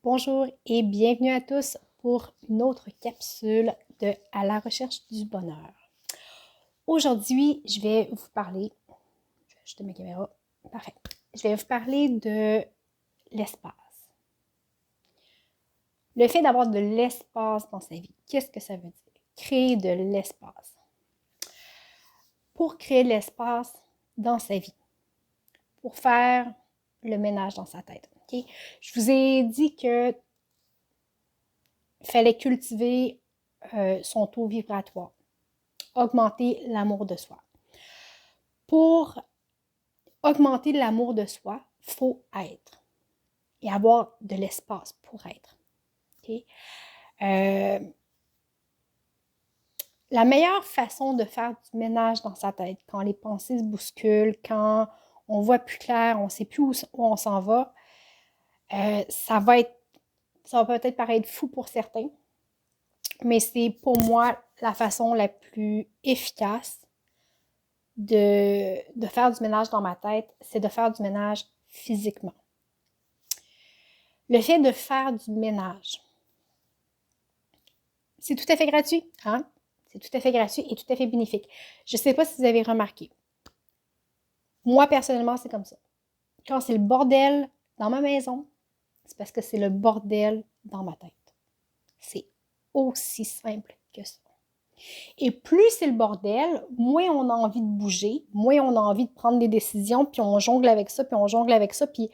Bonjour et bienvenue à tous pour une autre capsule de À la recherche du bonheur. Aujourd'hui, je vais vous parler, je vais ajuster ma caméra, parfait. Je vais vous parler de l'espace. Le fait d'avoir de l'espace dans sa vie, qu'est-ce que ça veut dire? Créer de l'espace. Pour créer de l'espace dans sa vie, pour faire le ménage dans sa tête. Okay? Je vous ai dit que fallait cultiver son taux vibratoire, augmenter l'amour de soi. Pour augmenter l'amour de soi, il faut être et avoir de l'espace pour être. Okay? La meilleure façon de faire du ménage dans sa tête, quand les pensées se bousculent, quand on voit plus clair, on ne sait plus où on s'en va, ça va peut-être paraître fou pour certains, mais c'est pour moi la façon la plus efficace de faire du ménage dans ma tête, c'est de faire du ménage physiquement. Le fait de faire du ménage, c'est tout à fait gratuit, hein? C'est tout à fait gratuit et tout à fait bénéfique. Je ne sais pas si vous avez remarqué. Moi, personnellement, c'est comme ça. Quand c'est le bordel dans ma maison, c'est parce que c'est le bordel dans ma tête. C'est aussi simple que ça. Et plus c'est le bordel, moins on a envie de bouger, moins on a envie de prendre des décisions, puis on jongle avec ça, puis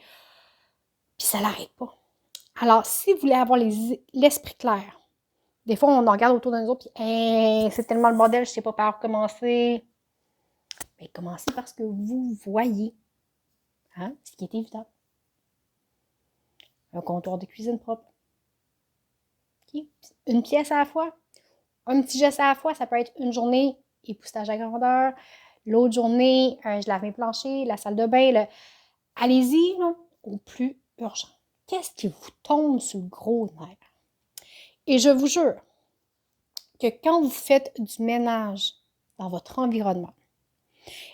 ça n'arrête pas. Alors, si vous voulez avoir l'esprit clair, des fois, on en regarde autour de nous autres, puis hey, c'est tellement le bordel, je ne sais pas par où commencer. Mais commencez par ce que vous voyez. Hein? Ce qui est évident. Un comptoir de cuisine propre. Okay? Une pièce à la fois. Un petit geste à la fois. Ça peut être une journée époussetage à grandeur. L'autre journée, je lave mes planchers, la salle de bain. Allez-y là, au plus urgent. Qu'est-ce qui vous tombe sur le gros nerf? Et je vous jure que quand vous faites du ménage dans votre environnement,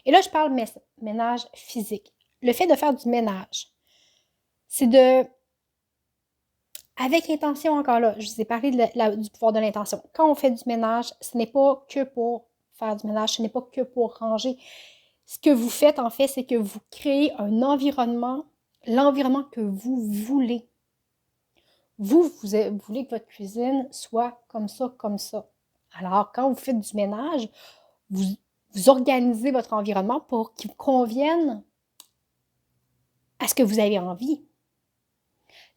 et là je parle ménage physique, le fait de faire du ménage, c'est avec intention encore là, je vous ai parlé du pouvoir de l'intention. Quand on fait du ménage, ce n'est pas que pour faire du ménage, ce n'est pas que pour ranger. Ce que vous faites en fait, c'est que vous créez un environnement, l'environnement que vous voulez. Vous voulez que votre cuisine soit comme ça, comme ça. Alors, quand vous faites du ménage, vous organisez votre environnement pour qu'il convienne à ce que vous avez envie.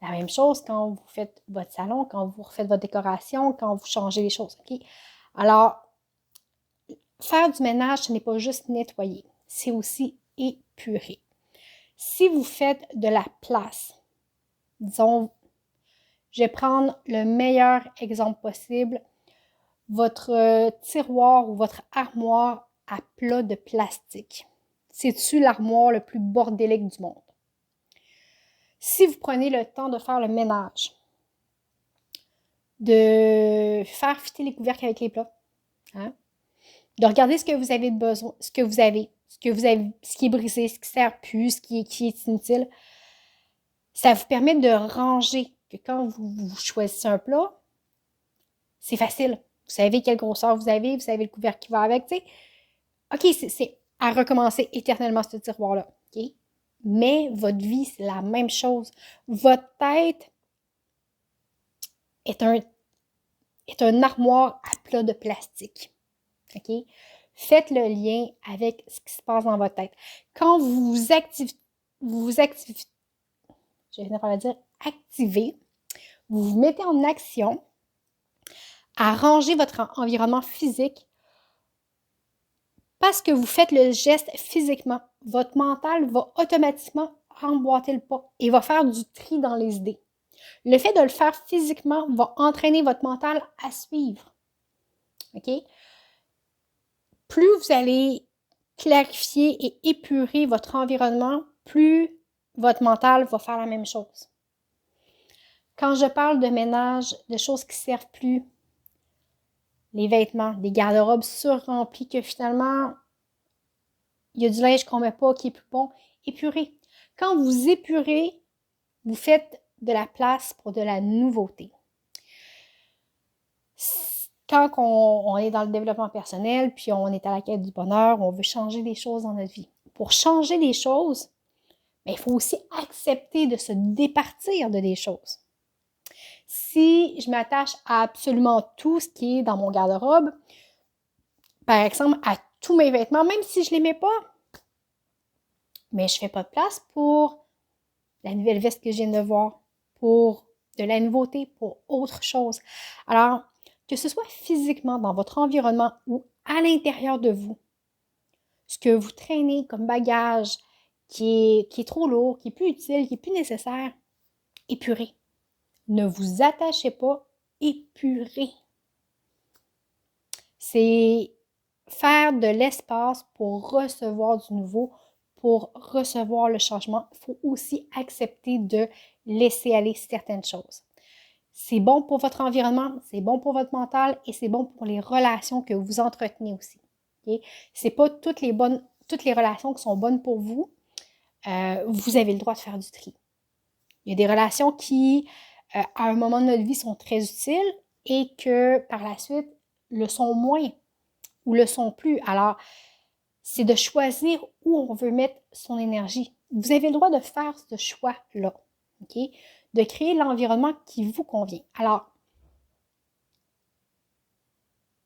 La même chose quand vous faites votre salon, quand vous refaites votre décoration, quand vous changez les choses. Okay? Alors, faire du ménage, ce n'est pas juste nettoyer, c'est aussi épurer. Si vous faites de la place, disons, je vais prendre le meilleur exemple possible, votre tiroir ou votre armoire à plat de plastique. C'est-tu l'armoire le plus bordélique du monde? Si vous prenez le temps de faire le ménage, de faire fitter les couvercles avec les plats, hein? De regarder ce que vous avez de besoin, ce qui est brisé, ce qui ne sert plus, ce qui est inutile, ça vous permet de ranger, que quand vous choisissez un plat, c'est facile. Vous savez quelle grosseur vous savez le couvercle qui va avec, tu sais. OK, c'est à recommencer éternellement ce tiroir-là, OK? Mais votre vie, c'est la même chose. Votre tête est un armoire à plat de plastique, OK? Faites le lien avec ce qui se passe dans votre tête. Quand vous vous activez, je vais par dire activer, vous vous mettez en action à ranger votre environnement physique parce que vous faites le geste physiquement. Votre mental va automatiquement emboîter le pas et va faire du tri dans les idées. Le fait de le faire physiquement va entraîner votre mental à suivre. OK? Plus vous allez clarifier et épurer votre environnement, plus votre mental va faire la même chose. Quand je parle de ménage, de choses qui ne servent plus, les vêtements, des garde-robes surremplis que finalement, il y a du linge qu'on ne met pas qui est plus bon, épurez. Quand vous épurez, vous faites de la place pour de la nouveauté. Quand on est dans le développement personnel, puis on est à la quête du bonheur, on veut changer des choses dans notre vie. Pour changer les choses, il faut aussi accepter de se départir de des choses. Si je m'attache à absolument tout ce qui est dans mon garde-robe, par exemple, à tous mes vêtements, même si je ne les mets pas, mais je ne fais pas de place pour la nouvelle veste que je viens de voir, pour de la nouveauté, pour autre chose. Alors, que ce soit physiquement dans votre environnement ou à l'intérieur de vous, ce que vous traînez comme bagage qui est trop lourd, qui est plus utile, qui est plus nécessaire, épurez. Ne vous attachez pas, épurez. C'est faire de l'espace pour recevoir du nouveau, pour recevoir le changement. Il faut aussi accepter de laisser aller certaines choses. C'est bon pour votre environnement, c'est bon pour votre mental et c'est bon pour les relations que vous entretenez aussi. Okay? C'est pas toutes les relations qui sont bonnes pour vous. Vous avez le droit de faire du tri. Il y a des relations qui, à un moment de notre vie, sont très utiles et que par la suite, le sont moins ou le sont plus. Alors, c'est de choisir où on veut mettre son énergie. Vous avez le droit de faire ce choix-là, ok? De créer l'environnement qui vous convient. Alors,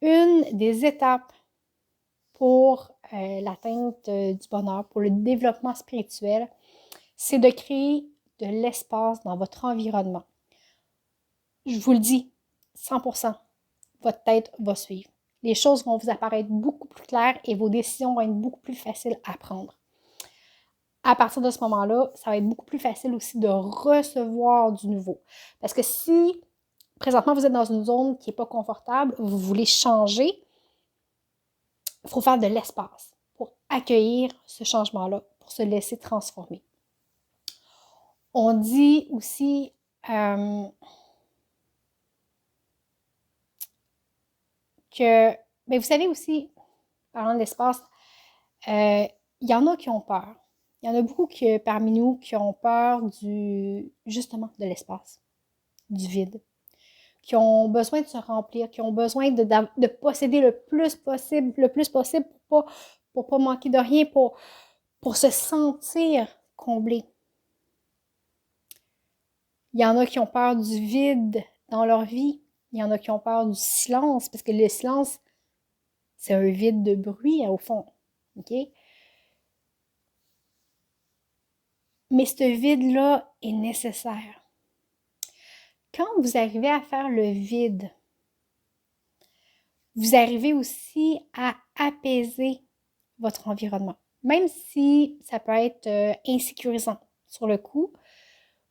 une des étapes pour l'atteinte du bonheur, pour le développement spirituel, c'est de créer de l'espace dans votre environnement. Je vous le dis, 100%, votre tête va suivre. Les choses vont vous apparaître beaucoup plus claires et vos décisions vont être beaucoup plus faciles à prendre. À partir de ce moment-là, ça va être beaucoup plus facile aussi de recevoir du nouveau. Parce que si, présentement, vous êtes dans une zone qui n'est pas confortable, vous voulez changer, il faut faire de l'espace pour accueillir ce changement-là, pour se laisser transformer. On dit aussi que, mais vous savez aussi, parlant de l'espace, il y en a qui ont peur. Il y en a beaucoup parmi nous qui ont peur justement de l'espace, du vide, qui ont besoin de se remplir, qui ont besoin de posséder le plus possible pour pas manquer de rien, pour se sentir comblé. Il y en a qui ont peur du vide dans leur vie. Il y en a qui ont peur du silence, parce que le silence, c'est un vide de bruit, au fond. OK? Mais ce vide-là est nécessaire. Quand vous arrivez à faire le vide, vous arrivez aussi à apaiser votre environnement. Même si ça peut être insécurisant sur le coup,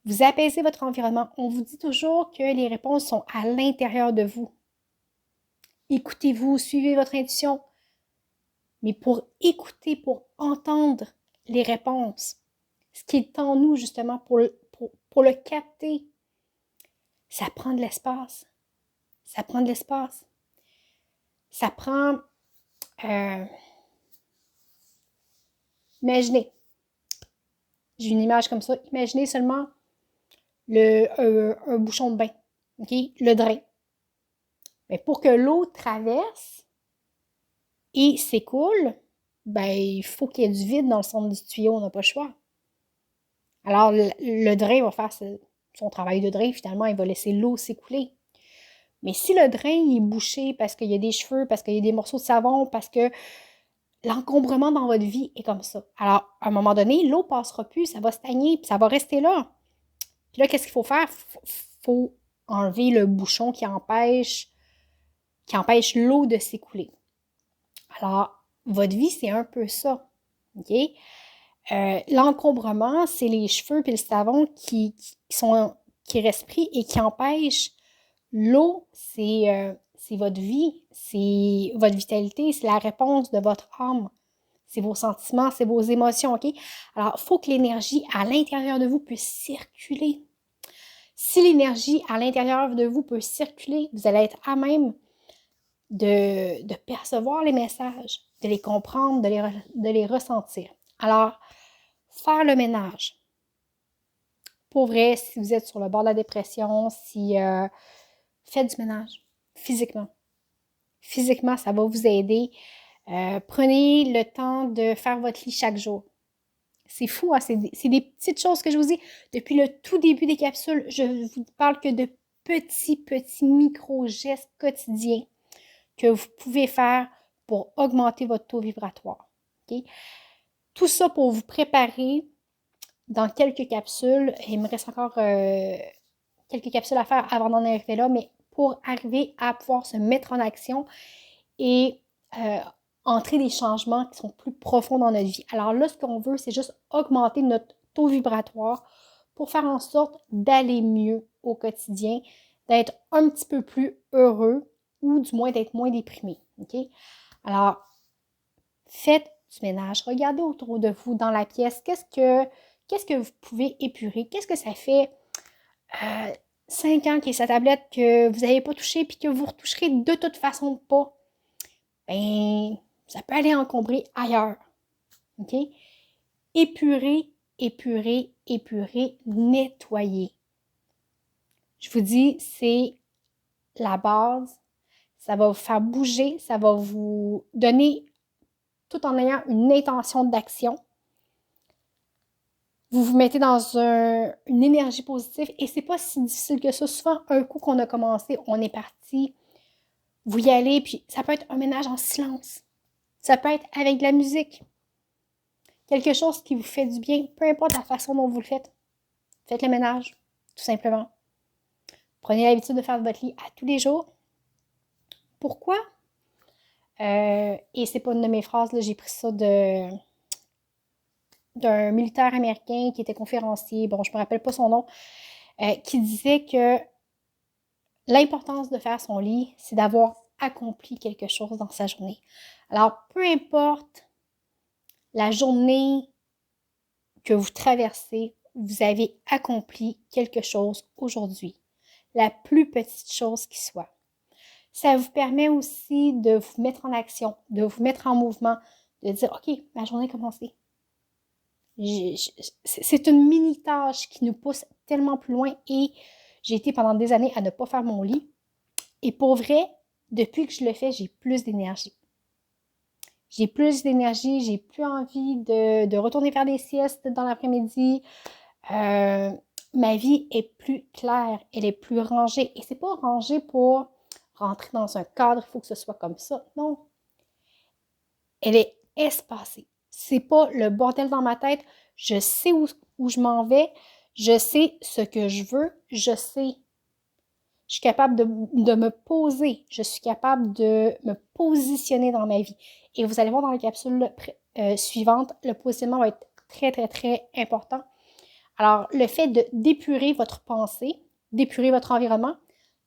vous apaisez votre environnement. On vous dit toujours que les réponses sont à l'intérieur de vous. Écoutez-vous, suivez votre intuition. Mais pour écouter, pour entendre les réponses, ce qui est en nous justement pour le capter, ça prend de l'espace. Ça prend de l'espace. Ça prend... imaginez. J'ai une image comme ça. Imaginez seulement un bouchon de bain. Okay? Le drain. Mais pour que l'eau traverse et s'écoule, il faut qu'il y ait du vide dans le centre du tuyau. On n'a pas le choix. Alors, le drain va faire son travail de drain. Finalement, il va laisser l'eau s'écouler. Mais si le drain est bouché parce qu'il y a des cheveux, parce qu'il y a des morceaux de savon, parce que l'encombrement dans votre vie est comme ça. Alors, à un moment donné, l'eau ne passera plus, ça va stagner, puis ça va rester là. Puis là, qu'est-ce qu'il faut faire? Il faut enlever le bouchon qui empêche l'eau de s'écouler. Alors, votre vie, c'est un peu ça. OK? L'encombrement, c'est les cheveux et le savon qui restent pris et qui empêchent l'eau, c'est votre vie, c'est votre vitalité, c'est la réponse de votre âme. C'est vos sentiments, c'est vos émotions, OK? Alors, il faut que l'énergie à l'intérieur de vous puisse circuler. Si l'énergie à l'intérieur de vous peut circuler, vous allez être à même de percevoir les messages, de les comprendre, de les ressentir. Alors, faire le ménage. pour vrai, si vous êtes sur le bord de la dépression, si faites du ménage physiquement. Physiquement, ça va vous aider. Prenez le temps de faire votre lit chaque jour. C'est fou, hein? C'est des petites choses que je vous dis. Depuis le tout début des capsules, je vous parle que de petits micro-gestes quotidiens que vous pouvez faire pour augmenter votre taux vibratoire. Okay? Tout ça pour vous préparer dans quelques capsules. Il me reste encore quelques capsules à faire avant d'en arriver là, mais pour arriver à pouvoir se mettre en action et entrer des changements qui sont plus profonds dans notre vie. Alors là, ce qu'on veut, c'est juste augmenter notre taux vibratoire pour faire en sorte d'aller mieux au quotidien, d'être un petit peu plus heureux ou du moins d'être moins déprimé. OK? Alors, faites du ménage. Regardez autour de vous dans la pièce. Qu'est-ce que vous pouvez épurer? Qu'est-ce que ça fait 5 ans qu'il y a sa tablette que vous n'avez pas touché puis que vous retoucherez de toute façon pas? Ben, ça peut aller encombrer ailleurs. OK? Épurer, nettoyer. Je vous dis, c'est la base. Ça va vous faire bouger, ça va vous donner, tout en ayant une intention d'action. Vous vous mettez dans une énergie positive et c'est pas si difficile que ça. Souvent, un coup qu'on a commencé, on est parti. Vous y allez, puis ça peut être un ménage en silence. Ça peut être avec de la musique. Quelque chose qui vous fait du bien, peu importe la façon dont vous le faites. Faites le ménage, tout simplement. Prenez l'habitude de faire votre lit à tous les jours. Pourquoi? Et c'est pas une de mes phrases, là, j'ai pris ça d'un militaire américain qui était conférencier, bon, je me rappelle pas son nom, qui disait que l'importance de faire son lit, c'est d'avoir accompli quelque chose dans sa journée. Alors, peu importe la journée que vous traversez, vous avez accompli quelque chose aujourd'hui. La plus petite chose qui soit. Ça vous permet aussi de vous mettre en action, de vous mettre en mouvement, de dire, OK, ma journée est commencée. C'est une mini-tâche qui nous pousse tellement plus loin et j'ai été pendant des années à ne pas faire mon lit. Et pour vrai, depuis que je le fais, j'ai plus d'énergie. J'ai plus d'énergie, j'ai plus envie de retourner faire des siestes dans l'après-midi. Ma vie est plus claire, elle est plus rangée. Et c'est pas rangé pour rentrer dans un cadre, il faut que ce soit comme ça. Non. Elle est espacée. C'est pas le bordel dans ma tête. Je sais où je m'en vais. Je sais ce que je veux. Je sais. Je suis capable de me poser. Je suis capable de me positionner dans ma vie. Et vous allez voir dans la capsule suivante, le positionnement va être très important. Alors, le fait d'épurer votre pensée, d'épurer votre environnement,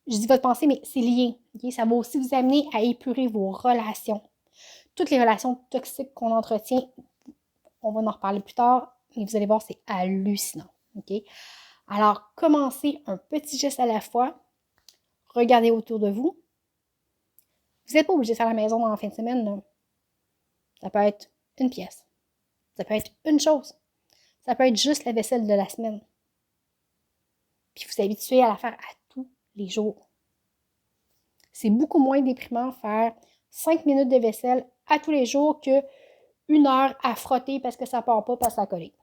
je dis votre pensée, mais c'est lié. Okay? Ça va aussi vous amener à épurer vos relations. Toutes les relations toxiques qu'on entretient, on va en reparler plus tard, mais vous allez voir, c'est hallucinant. Okay? Alors, commencez un petit geste à la fois. Regardez autour de vous. Vous n'êtes pas obligé de faire la maison dans la fin de semaine. Là. Ça peut être une pièce. Ça peut être une chose. Ça peut être juste la vaisselle de la semaine. Puis vous habituez à la faire à tous les jours. C'est beaucoup moins déprimant faire 5 minutes de vaisselle à tous les jours que 1 heure à frotter parce que ça ne part pas, parce que ça a collé.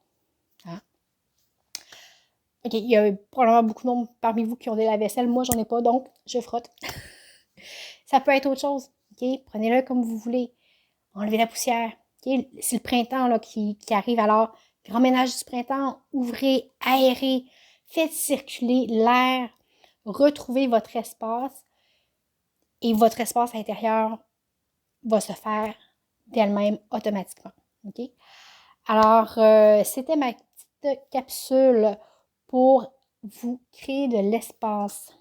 Hein? OK, il y a probablement beaucoup de monde parmi vous qui ont de la vaisselle. Moi, j'en ai pas, donc je frotte. Ça peut être autre chose. OK? Prenez-le comme vous voulez. Enlevez la poussière. Okay? C'est le printemps là, qui arrive, alors grand ménage du printemps, ouvrez, aérez, faites circuler l'air, retrouvez votre espace et votre espace intérieur va se faire d'elle-même automatiquement. Okay? Alors, c'était ma petite capsule pour vous créer de l'espace.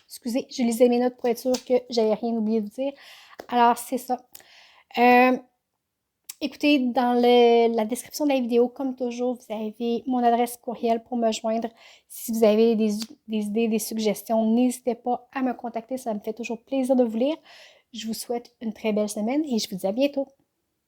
Excusez, je lisais mes notes pour être sûre que j'avais rien oublié de vous dire. Alors, c'est ça. Écoutez, dans la description de la vidéo, comme toujours, vous avez mon adresse courriel pour me joindre. Si vous avez des idées, des suggestions, n'hésitez pas à me contacter. Ça me fait toujours plaisir de vous lire. Je vous souhaite une très belle semaine et je vous dis à bientôt.